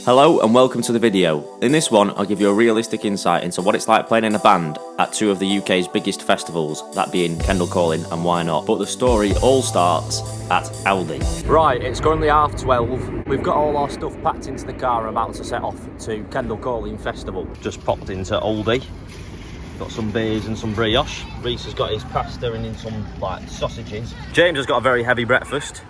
Hello and welcome to the video. In this one, I'll give you a realistic insight into what it's like playing in a band at two of the UK's biggest festivals, that being Kendal Calling and Why Not. But the story all starts at Aldi. Right, it's currently 12:30. We've got all our stuff packed into the car and about to set off to Kendal Calling Festival. Just popped into Aldi. Got some beers and some brioche. Reese has got his pasta and in some like sausages. James has got a very heavy breakfast.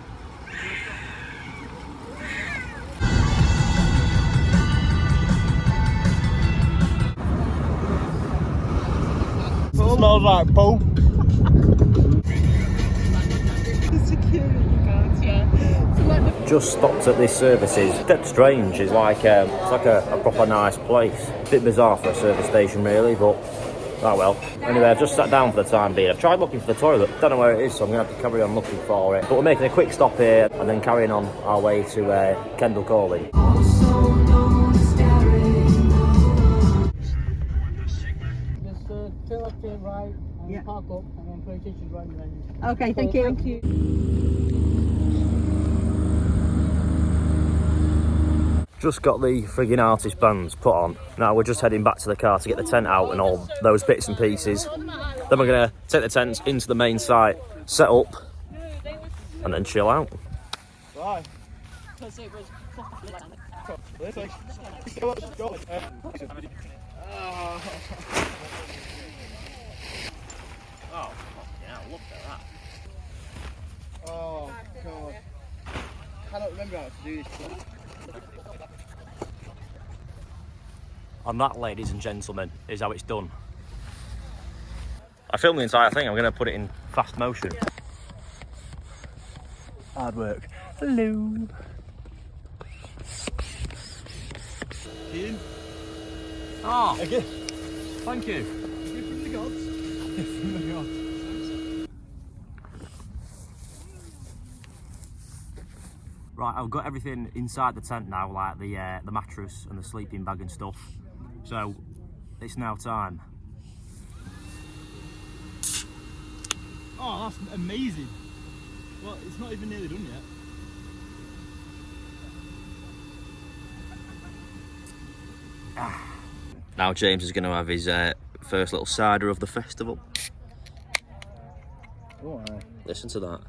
Smells like poo. Just stopped at this services. Dead strange. It's like a proper nice place. A bit bizarre for a service station, really, but oh well. Anyway, I've just sat down for the time being. I've tried looking for the toilet. Don't know where it is, so I'm gonna have to carry on looking for it. But we're making a quick stop here and then carrying on our way to Kendal Calling. Turn left, turn right, and park up, and then play kitchen right behind you. Okay, thank you. Thank you. Just got the frigging artist bands put on. Now we're just heading back to the car to get the tent out and all those bits and pieces. Then we're gonna take the tents into the main site, set up, and then chill out. Bye. Oh, yeah, look at that. Oh, God. I don't remember how to do this. And that, ladies and gentlemen, is how it's done. I filmed the entire thing. I'm going to put it in fast motion. Hard work. Hello. Ian? Oh, Again. thank you. From the gods. From the gods. Right, I've got everything inside the tent now, like the mattress and the sleeping bag and stuff. So it's now time. Oh, that's amazing. Well, it's not even nearly done yet. Now James is going to have his first little cider of the festival. Oh, aye. Listen to that.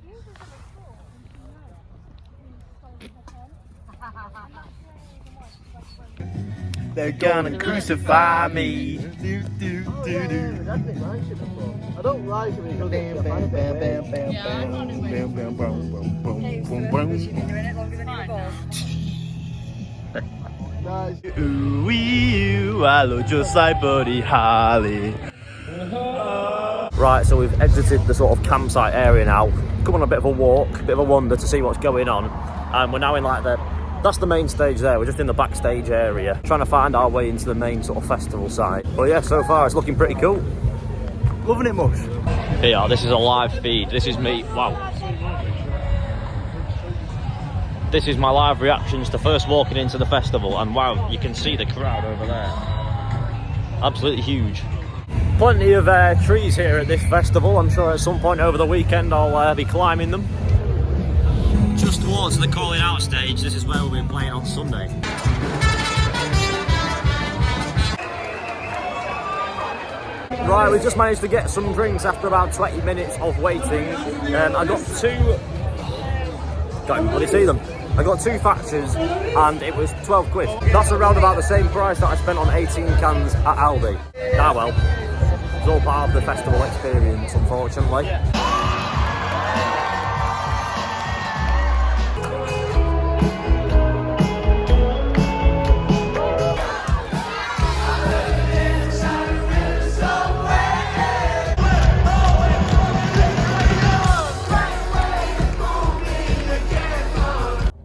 They're gonna crucify me. I don't like it because it's bam, bam, bam, bam, bam, bam, bam, bam, bam. Ooh, I look just like Buddy Holly. Right, so we've exited the sort of campsite area now. Come on a bit of a walk, a bit of a wander to see what's going on. And we're now in like that's the main stage there. We're just in the backstage area, trying to find our way into the main sort of festival site. But yeah, so far it's looking pretty cool. Loving it much. Yeah, this is a live feed. This is me. Wow. This is my live reactions to first walking into the festival, and wow, you can see the crowd over there. Absolutely huge. Plenty of trees here at this festival. I'm sure at some point over the weekend I'll be climbing them. Just towards the calling out stage, this is where we'll be playing on Sunday. Right, we just managed to get some drinks after about 20 minutes of waiting. I got two... Can't even bloody see them. I got two factors and it was 12 quid. That's around about the same price that I spent on 18 cans at Aldi. Ah well, it's all part of the festival experience, unfortunately.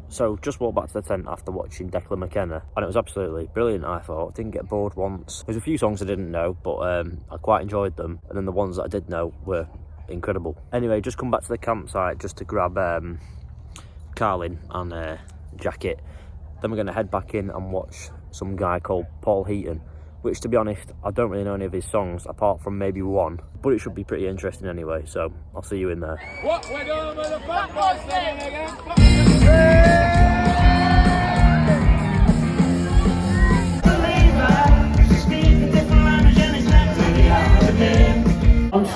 So just walked back to the tent after watching Declan McKenna and it was absolutely brilliant. I thought, didn't get bored once. There's a few songs I didn't know, but I quite enjoyed them, and then the ones that I did know were incredible. Anyway, just come back to the campsite just to grab Carlin and a jacket. Then we're going to head back in and watch some guy called Paul Heaton, which, to be honest, I don't really know any of his songs apart from maybe one, but it should be pretty interesting anyway, so I'll see you in there. What we're doing with the fat boys again?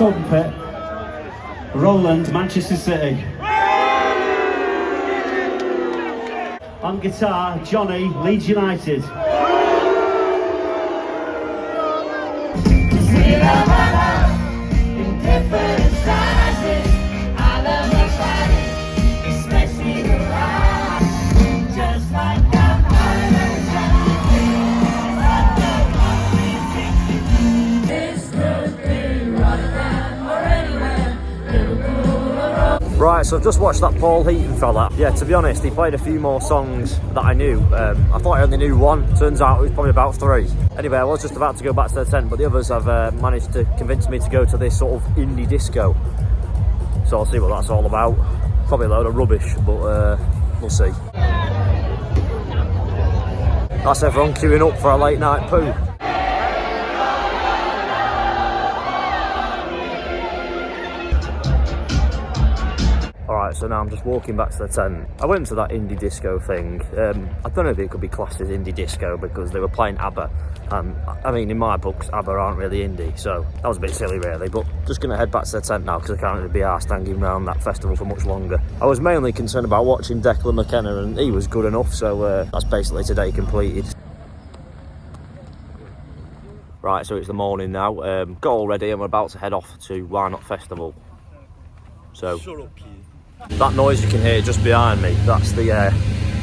trumpet, Roland, Manchester City. On guitar, Johnny, Leeds United. Right, so I've just watched that Paul Heaton fella. Yeah, to be honest, he played a few more songs that I knew. I thought I only knew one. Turns out it was probably about 3. Anyway, I was just about to go back to the tent, but the others have managed to convince me to go to this sort of indie disco. So I'll see what that's all about. Probably a load of rubbish, but we'll see. That's everyone queuing up for a late night poo. Alright, so now I'm just walking back to the tent. I went to that indie disco thing. I don't know if it could be classed as indie disco because they were playing ABBA. I mean, in my books, ABBA aren't really indie, so that was a bit silly really. But just going to head back to the tent now because I can't really be arsed hanging around that festival for much longer. I was mainly concerned about watching Declan McKenna and he was good enough, so that's basically today completed. Right, so it's the morning now. Got all ready and we're about to head off to Why Not Festival. So, shut up, kid. That noise you can hear just behind me, that's the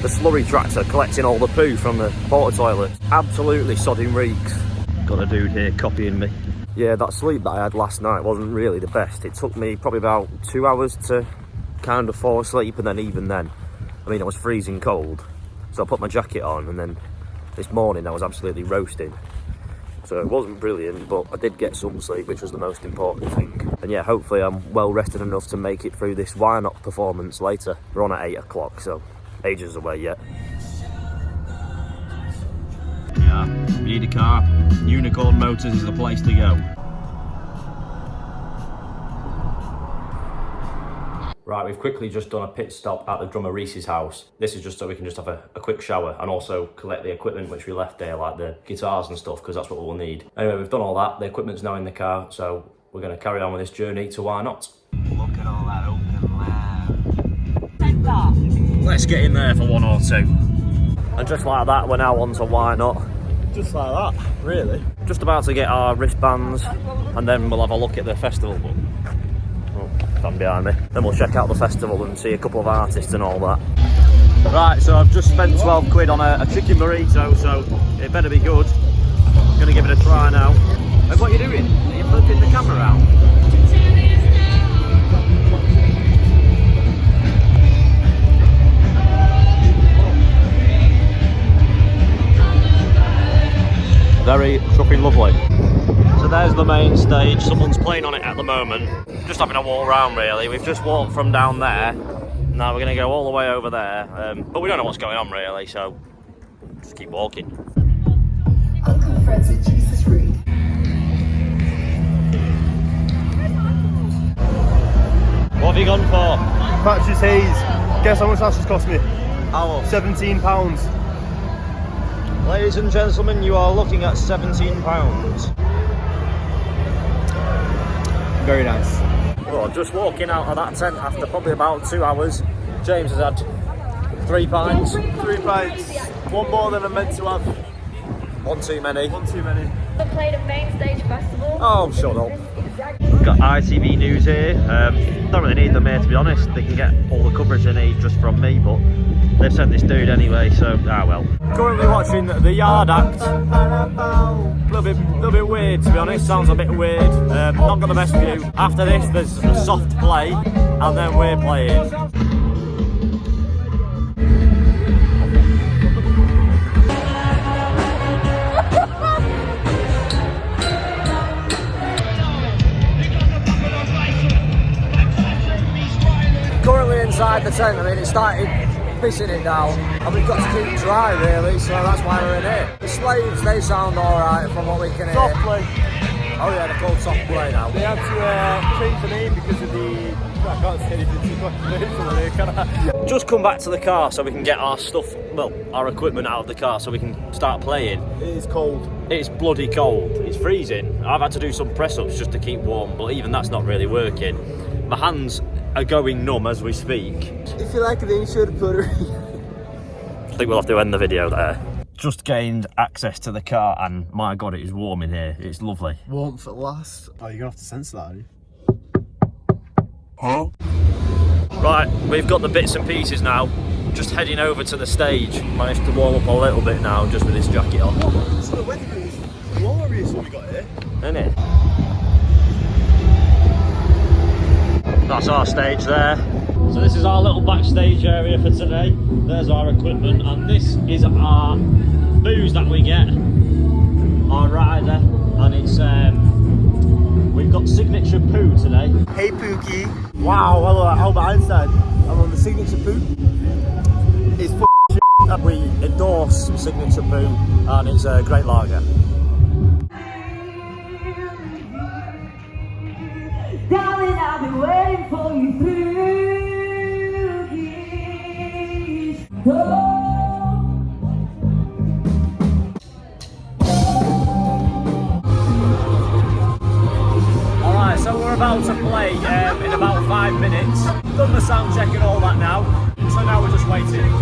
slurry tractor collecting all the poo from the porta toilet. Absolutely sodding reeks. Got a dude here copying me. Yeah, that sleep that I had last night wasn't really the best. It took me probably about 2 hours to kind of fall asleep, and then even then, I mean, I was freezing cold. So I put my jacket on, and then this morning I was absolutely roasting. So it wasn't brilliant, but I did get some sleep, which was the most important thing. And yeah, hopefully I'm well rested enough to make it through this Why Not performance later. We're on at 8 o'clock, so ages away yet. Yeah, you need a car. Unicorn Motors is the place to go. Right, we've quickly just done a pit stop at the drummer Reese's house. This is just so we can just have a quick shower and also collect the equipment which we left there, like the guitars and stuff, because that's what we'll need. Anyway, we've done all that. The equipment's now in the car, so we're going to carry on with this journey to Why Not. Look at all that open land. Let's get in there for 1 or 2. And just like that, we're now on to Why Not. Just like that, really. Just about to get our wristbands, and then we'll have a look at the festival book. Stand behind me. Then we'll check out the festival and see a couple of artists and all that. Right, so I've just spent 12 quid on a chicken burrito, so it better be good. Gonna give it a try now. Hey, what are you doing? Are you flipping the camera around? Very chuffing lovely. So there's the main stage. Someone's playing on it at the moment. Just having a walk around really. We've just walked from down there. Now we're going to go all the way over there. But we don't know what's going on really, so just keep walking. Uncle Fred's a Jesus freak. What have you gone for? Patches Haze. Guess how much that's just cost me? How much? £17. Ladies and gentlemen, you are looking at £17. Very nice. Well, just walking out of that tent after probably about 2 hours. James has had 3 pints. 3 pints. 1 more than I'm meant to have. 1 too many. 1 too many. Played at Main Stage Festival. Oh, shut up. We've got ITV News here. Don't really need them here to be honest. They can get all the coverage they need just from me, but they've sent this dude anyway, so well. Currently watching the Yard Act. A little bit weird to be honest. Sounds a bit weird. Not got the best view. After this, there's a soft play, and then we're playing. Currently inside the tent. I mean, it started pissing it down, and we've got to keep it dry really, so that's why we're in here. The slaves, they sound alright from what we can hear. Softly. Oh yeah, they're called soft play now. They had to change the name because of the... I can't say anything too much for the name, can I? Just come back to the car so we can get our stuff, well, our equipment out of the car so we can start playing. It is cold. It's bloody cold. It's freezing. I've had to do some press-ups just to keep warm, but even that's not really working. My hands are going numb as we speak. If you like it, then you should put it. I think we'll have to end the video there. Just gained access to the car and my god, it is warm in here. It's lovely. Warmth at last. Oh, you're going to have to censor that, are you? Huh? Right, we've got the bits and pieces now. Just heading over to the stage. Managed to warm up a little bit now just with this jacket on. So the weather is glorious what we got here. Isn't it? That's our stage there. So this is our little backstage area for today. There's our equipment and this is our booze that we get. Our rider, and it's we've got signature poo today. Hey Pookie. Wow, hello, Albert Einstein. I'm on the signature poo. It's shit. We endorse signature poo and it's a great lager. Darling, I've been waiting for you through years. Alright, so we're about to play in about 5 minutes. Done the sound check and all that now. So now we're just waiting.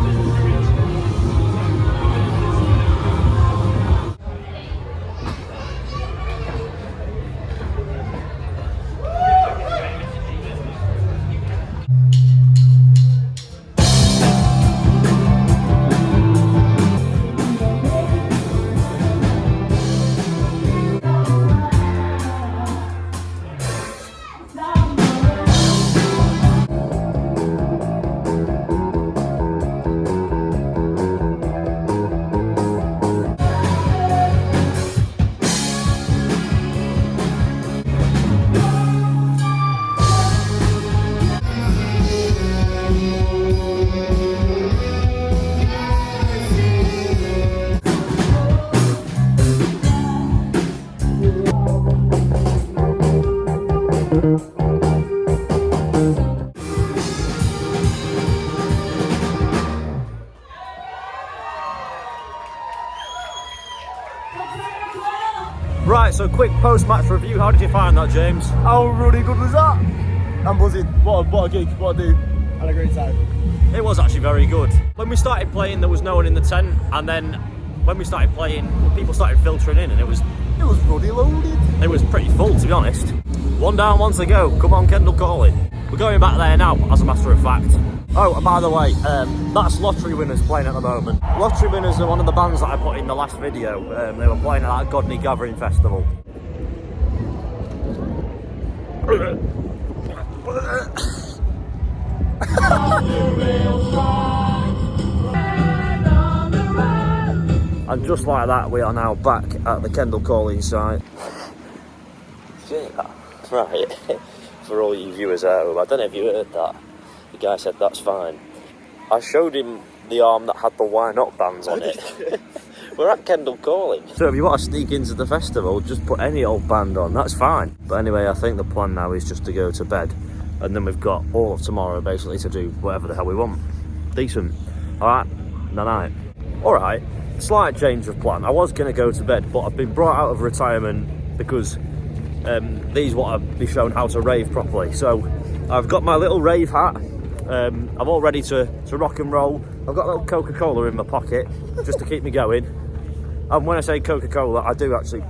Right, so quick post-match review. How did you find that, James? How really good was that? I'm buzzing. What a gig, what a do. Had a great time. It was actually very good. When we started playing, there was no one in the tent, and then when we started playing, people started filtering in, and it was bloody loaded. It was pretty full, to be honest. One down, one to go. Come on, Kendal Calling. We're going back there now, as a matter of fact. Oh, and by the way, that's Lottery Winners playing at the moment. Lottery Winners are one of the bands that I put in the last video. They were playing at that Godney Gathering Festival. And just like that, we are now back at the Kendal Calling site. Yeah, right. For all you viewers at home, I don't know if you heard that. The guy said that's fine. I showed him the arm that had the Why Not bands on it. We're at Kendal Calling. So if you want to sneak into the festival, just put any old band on, that's fine. But anyway, I think the plan now is just to go to bed. And then we've got all of tomorrow basically to do whatever the hell we want. Decent. Alright, night. Alright, slight change of plan. I was going to go to bed, but I've been brought out of retirement because these want to be shown how to rave properly. So I've got my little rave hat. I'm all ready to rock and roll. I've got a little Coca-Cola in my pocket just to keep me going. And when I say Coca-Cola, I do actually,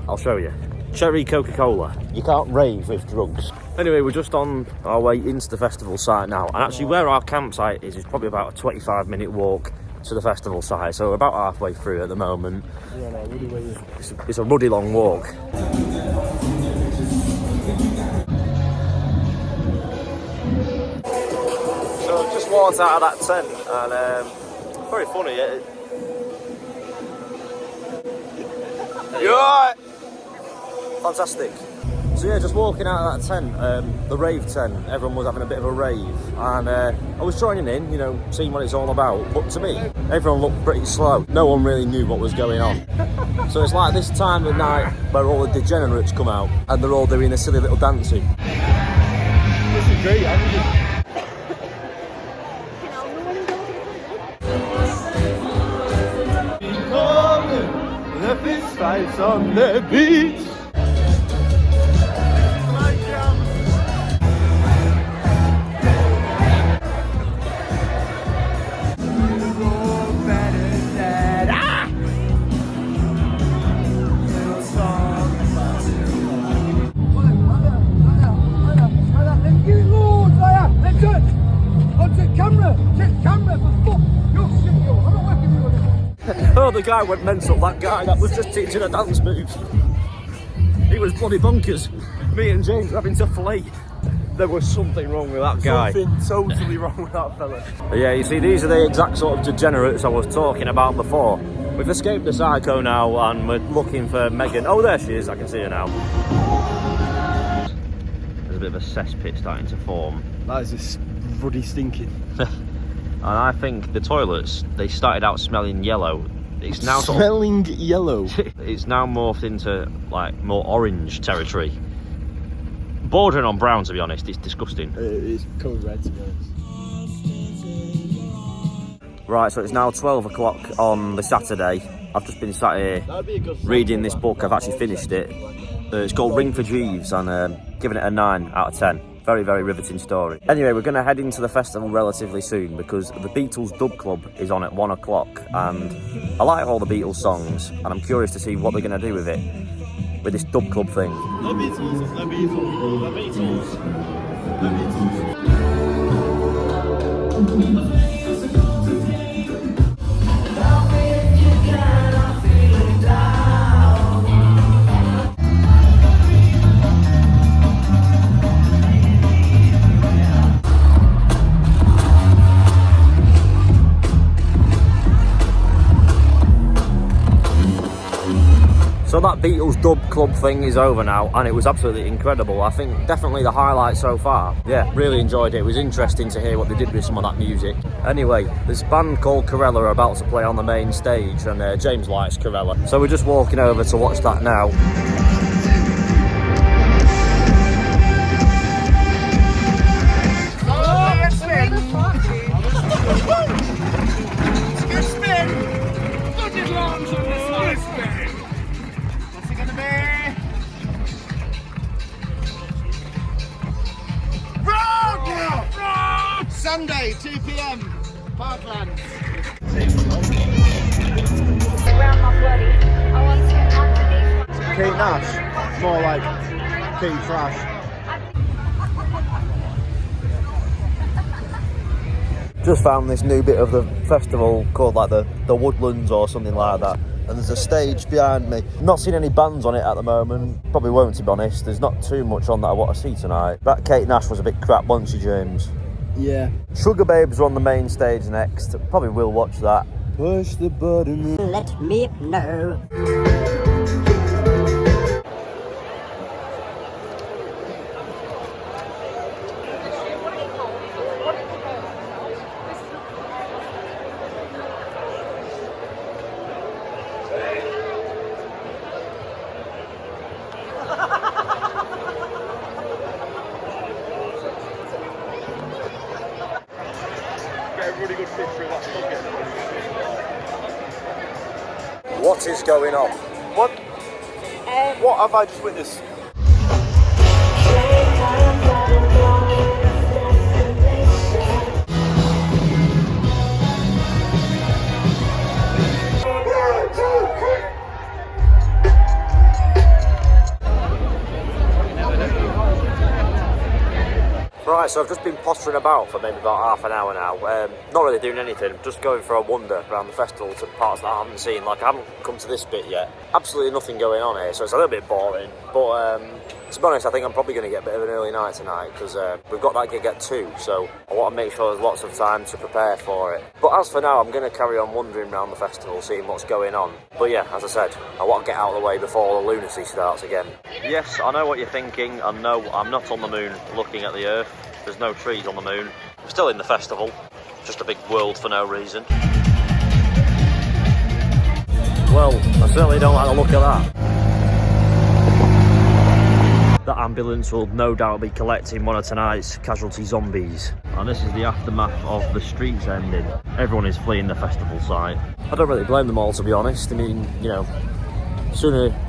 I'll show you. Cherry Coca-Cola. You can't rave with drugs. Anyway, we're just on our way into the festival site now. And actually where our campsite is probably about a 25-minute walk to the festival site. So we're about halfway through at the moment. Yeah, no, really, really. It's a ruddy long walk. So I've just walked out of that tent and very funny. You alright? Fantastic. So yeah, just walking out of that tent, the rave tent, everyone was having a bit of a rave, and I was joining in, you know, seeing what it's all about, but to me, everyone looked pretty slow. No one really knew what was going on. So it's like this time of night where all the degenerates come out, and they're all doing this silly little dancing. This is great, haven't you? The fist fights on the beach. Oh, the guy went mental, that guy that was just teaching a dance moves. He was bloody bonkers. Me and James were having to flee. There was something wrong with that guy. Something totally wrong with that fella. But yeah, you see, these are the exact sort of degenerates I was talking about before. We've escaped the Psycho now and we're looking for Megan. Oh, there she is, I can see her now. There's a bit of a cesspit starting to form. That is just ruddy stinking. And I think the toilets, they started out smelling yellow. It's now smelling yellow. It's now morphed into like more orange territory. Bordering on brown, to be honest. It's disgusting. It's colour red, to be honest. Right, so it's now 12 o'clock on the Saturday. I've just been sat here reading this book. I've actually finished it. It's called Ring for Jeeves, and giving it a 9 out of 10. Very, very riveting story. Anyway, we're going to head into the festival relatively soon because the Beatles Dub Club is on at 1 o'clock, and I like all the Beatles songs, and I'm curious to see what they're going to do with it, with this Dub Club thing. The Beatles, the Beatles, the Beatles, the Beatles. So that Beatles Dub Club thing is over now, and it was absolutely incredible. I think definitely the highlight so far. Yeah, really enjoyed it. It was interesting to hear what they did with some of that music. Anyway, this band called Corella are about to play on the main stage, and James likes Corella. So we're just walking over to watch that now. Sunday, 2 p.m. Parkland. Around my bloody. I want to underneath. Kate Nash, more like Kate Trash. Just found this new bit of the festival called like the Woodlands or something like that. And there's a stage behind me. Not seen any bands on it at the moment. Probably won't, to be honest. There's not too much on that I want to see tonight. That Kate Nash was a bit crap, wasn't she, James? Yeah. Sugar Babes are on the main stage next. Probably will watch that. Push the button. Let me know. Really good picture of that bucket. What is going on? What have I just witnessed? Right, so I've just been pottering about for maybe about half an hour now. Not really doing anything, just going for a wander around the festival to parts that I haven't seen. Like, I haven't come to this bit yet. Absolutely nothing going on here, so it's a little bit boring. But to be honest, I think I'm probably going to get a bit of an early night tonight because we've got that gig at 2. So I want to make sure there's lots of time to prepare for it. But as for now, I'm going to carry on wandering around the festival, seeing what's going on. But yeah, as I said, I want to get out of the way before the lunacy starts again. Yes, I know what you're thinking, and no, I'm not on the moon looking at the Earth. There's no trees on the moon. I'm still in the festival, just a big world for no reason. Well, I certainly don't like the look of that. That ambulance will no doubt be collecting one of tonight's casualty zombies. And this is the aftermath of the streets ending. Everyone is fleeing the festival site. I don't really blame them all, to be honest. I mean, you know, the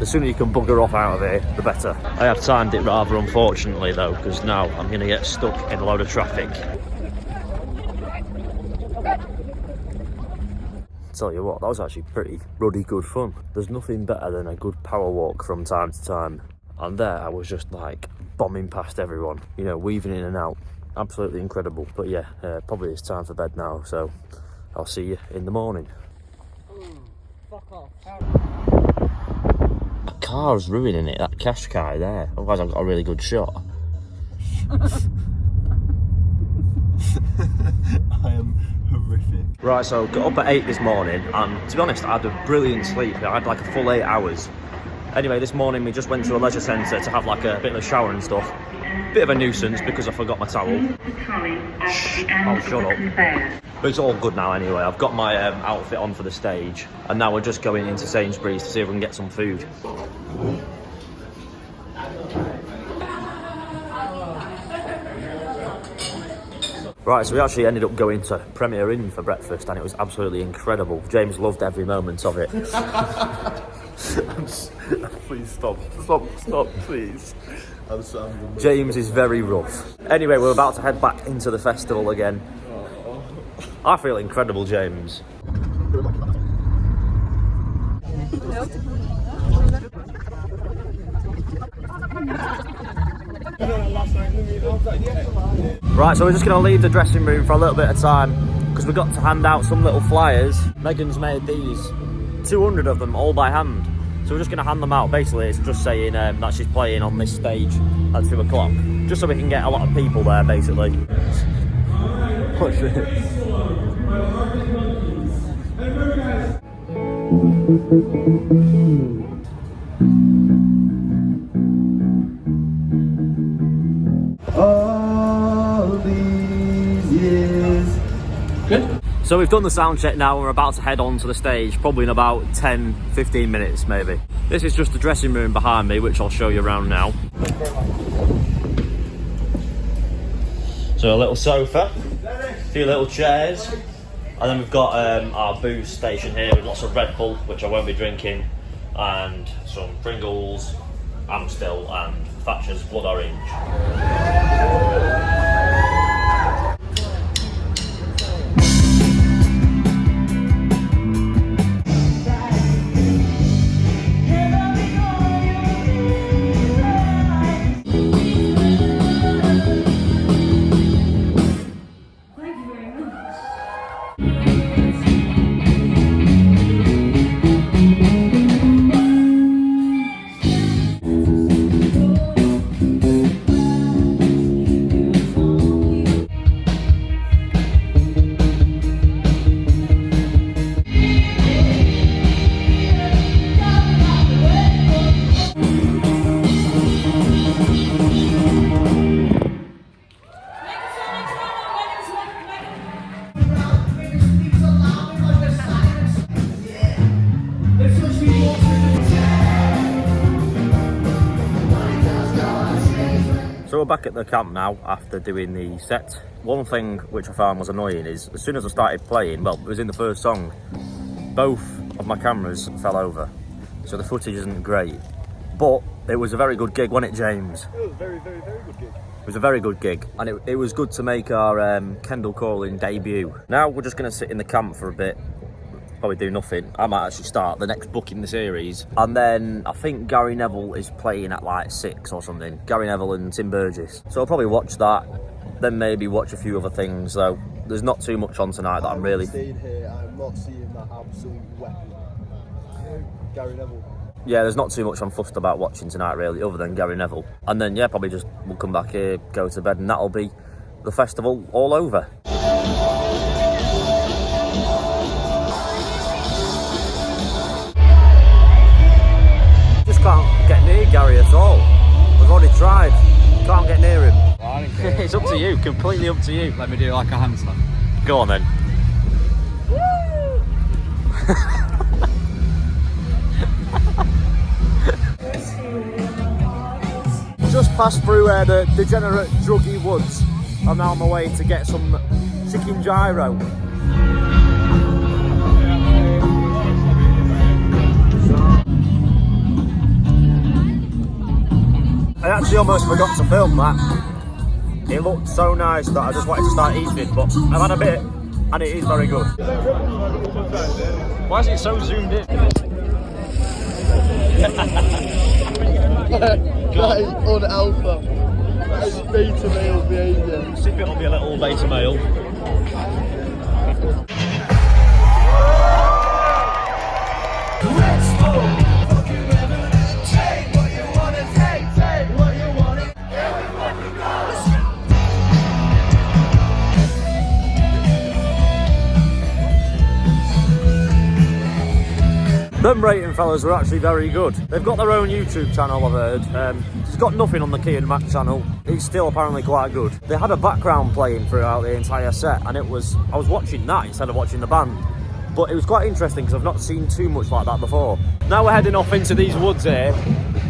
sooner you can bugger off out of here, the better. I have timed it rather unfortunately though, because now I'm going to get stuck in a load of traffic. Tell you what, that was actually pretty ruddy good fun. There's nothing better than a good power walk from time to time. And there I was just like bombing past everyone, you know, weaving in and out. Absolutely incredible. But yeah, probably it's time for bed now, so I'll see you in the morning. Fuck off. That car's ruining it, that Qashqai there. Otherwise I've got a really good shot. I am horrific. Right, so got up at 8 this morning, and to be honest, I had a brilliant sleep. I had like a full 8 hours. Anyway, this morning we just went to a leisure centre to have like a bit of a shower and stuff. Bit of a nuisance because I forgot my towel. Oh, shut up. But it's all good now anyway. I've got my outfit on for the stage, and now we're just going into Sainsbury's to see if we can get some food. Right, so we actually ended up going to Premier Inn for breakfast, and it was absolutely incredible. James loved every moment of it. Please stop, please. James is very rough. Anyway, we're about to head back into the festival again. I feel incredible, James. Right, so we're just going to leave the dressing room for a little bit of time because we've got to hand out some little flyers. Megan's made these, 200 of them, all by hand. So we're just going to hand them out. Basically, it's just saying that she's playing on this stage at 2 o'clock. Just so we can get a lot of people there, basically. What's this? All these years. Good. So we've done the sound check now and we're about to head on to the stage, probably in about 10-15 minutes maybe. This is just the dressing room behind me, which I'll show you around now. So a little sofa, a few little chairs, and then we've got our booze station here with lots of Red Bull, which I won't be drinking, and some Pringles, Amstel and Thatcher's Blood Orange. So we're back at the camp now after doing the set. One thing which I found was annoying is as soon as I started playing, well, it was in the first song, both of my cameras fell over. So the footage isn't great. But it was a very good gig, wasn't it, James? It was a very, very, very good gig. It was a very good gig, and it was good to make our Kendal Calling debut. Now we're just going to sit in the camp for a bit, probably do nothing. I might actually start the next book in the series, and then I think Gary Neville is playing at like 6 or something. Gary Neville and Tim Burgess. So I'll probably watch that, then maybe watch a few other things. Though there's not too much on tonight that I'm really. Staying here, I'm not seeing that absolute weapon. Gary Neville. Yeah, there's not too much I'm fussed about watching tonight really, other than Gary Neville. And then yeah, probably just we'll come back here, go to bed, and that'll be the festival all over. Just can't get near Gary at all. We've already tried. Can't get near him. It's up to you, completely up to you. Let me do like a handstand. Go on then. Just passed through the degenerate druggy woods. I'm now on my way to get some chicken gyro. I actually almost forgot to film that. It looked so nice that I just wanted to start eating, but I've had a bit and it is very good. Why is it so zoomed in? That is un-alpha. That is beta male behaviour. Sip it will be a little beta male. Them rating fellas were actually very good. They've got their own YouTube channel, I've heard. It's got nothing on the Key and Mac channel. It's still apparently quite good. They had a background playing throughout the entire set, and I was watching that instead of watching the band. But it was quite interesting because I've not seen too much like that before. Now we're heading off into these woods here,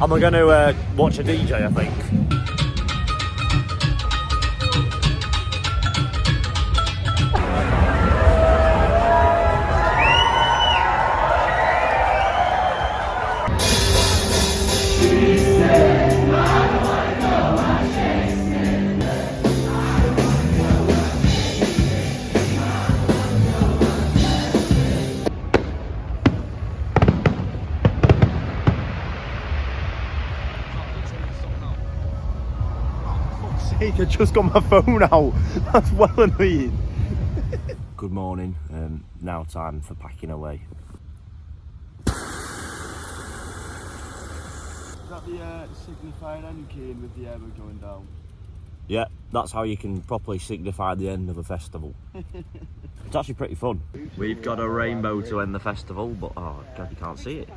and we're going to watch a DJ, I think. I just got my phone out. That's well annoying. Good morning. Now time for packing away. Is that the signifying end key with the arrow going down? Yeah, that's how you can properly signify the end of a festival. It's actually pretty fun. We've got a rainbow to end the festival, but oh god, you can't see it.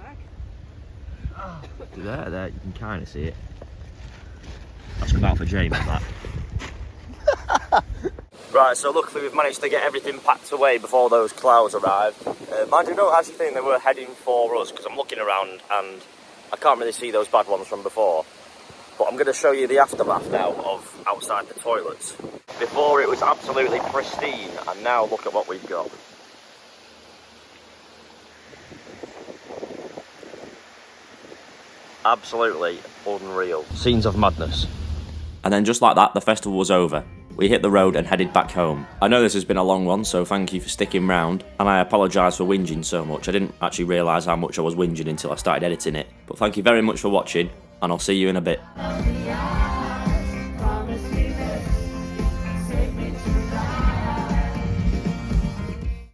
There, you can kind of see it. That's come out for James, that. Right, so luckily we've managed to get everything packed away before those clouds arrived. Mind you, I don't actually think they were heading for us, because I'm looking around and I can't really see those bad ones from before. But I'm going to show you the aftermath now of outside the toilets. Before it was absolutely pristine, and now look at what we've got. Absolutely unreal. Scenes of madness. And then just like that, the festival was over. We hit the road and headed back home. I know this has been a long one, so thank you for sticking round, and I apologise for whinging so much. I didn't actually realise how much I was whinging until I started editing it. But thank you very much for watching, and I'll see you in a bit.